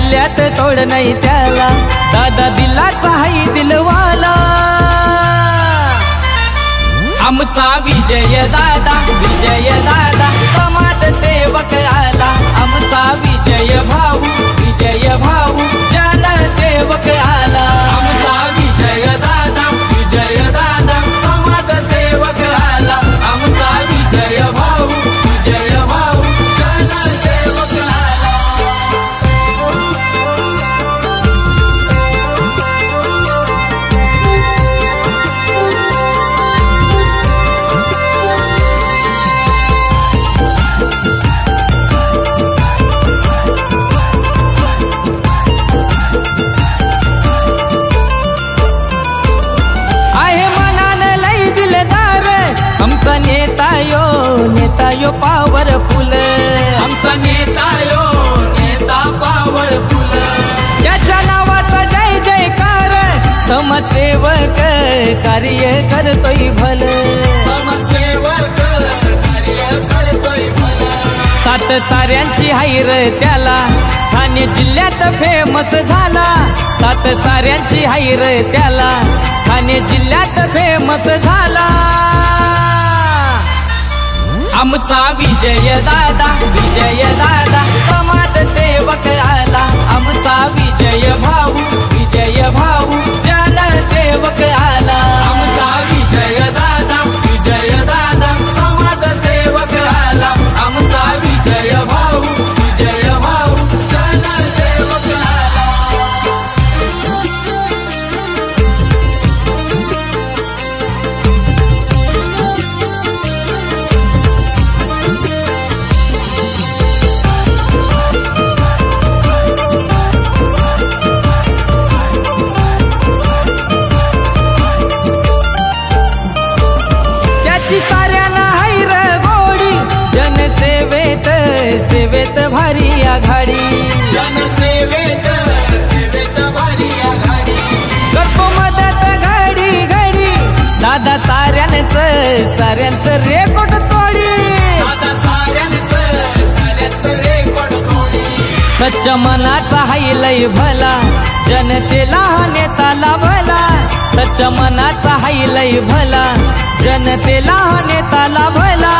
जिल्ह्यात तोड नाही त्याला, दादा दिलाचा हाई दिलवाला। आमचा विजय दादा, विजय दादा समाज सेवक आला। आमचा विजय भाऊ, विजय भाऊ जनसेवक आला। आमचा विजय दादा, विजय दादा समाज सेवक आला। आमचा विजय भाऊ, विजय भाऊ जनसेवक आला। आमचा नेता यो पॉवरफुल, आमचा नेता पॉवरफुल। याच्या नावाचा जय जयकार, समाजसेवक कार्य करतोय भल, समाजसेवक कार्य करतोय भल। सात साऱ्यांची हाईर त्याला, ठाणे जिल्ह्यात फेमस झाला। सात साऱ्यांची हाईर त्याला, ठाणे जिल्ह्यात फेमस झाला। आमचा विजय दादा, विजय दादा समाज सेवक आला। आमचा विजय भाऊ, विजय भाऊ जनसेवक आला। आमचा विजय दादा, विजय दादा समाज सेवक आला। आमचा विजय भाऊ, विजय भाऊ जनसेवक आला। सेवेत भारी आघाडी, जनसेवेत भारी आघाडी। करतो मदत घडी घडी, दादा साऱ्यांचं रेकॉर्ड तोडी, दादा साऱ्यांचं रेकॉर्ड तोडी। सच्च मनाचा हाई लय भला, जनतेला नेताला भला। सच्च मनाचा हाई लय भला, जनतेला नेताला भला।